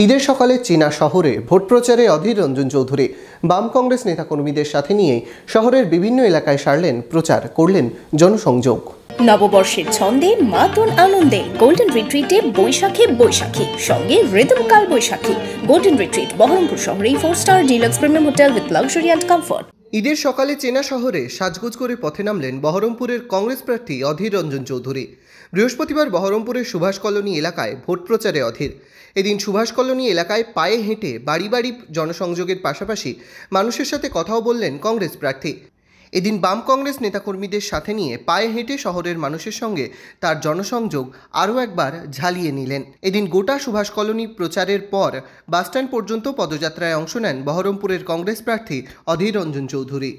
ঈদের সকালে চীনা শহরে ভোট প্রচারে অধীর রঞ্জন চৌধুরী বাম কংগ্রেস নেতাকর্মীদের সাথে নিয়ে শহরের বিভিন্ন এলাকায় সারলেন প্রচার, করলেন জনসংযোগ। নববর্ষের ছন্দে মাতন আনন্দে গোল্ডেন রিট্রিটে বৈশাখী সঙ্গে রিদম কাল বৈশাখী। গোল্ডেন রিট্রিট বহরমপুর শহরে four star deluxe premium hotel with luxury and comfort. ঈদের সকালে চেনা শহরে সাজগোজ করে পথে নামলেন বহরমপুরের কংগ্রেস প্রার্থী অধীর রঞ্জন চৌধুরী। বৃহস্পতিবার বহরমপুরের সুভাষ কলোনি এলাকায় ভোট প্রচারে অধীর। এদিন সুভাষ কলোনি এলাকায় পায়ে হেঁটে বাড়ি বাড়ি জনসংযোগের পাশাপাশি মানুষের সাথে কথাও বললেন কংগ্রেস প্রার্থী। এদিন বাম কংগ্রেস নেতাকর্মীদের সাথে নিয়ে পায়ে হেঁটে শহরের মানুষের সঙ্গে তার জনসংযোগ আরও একবার ঝালিয়ে নিলেন। এদিন গোটা সুভাষ কলোনি প্রচারের পর বাসস্ট্যান্ড পর্যন্ত পদযাত্রায় অংশ নেন বহরমপুরের কংগ্রেস প্রার্থী অধীর রঞ্জন চৌধুরী।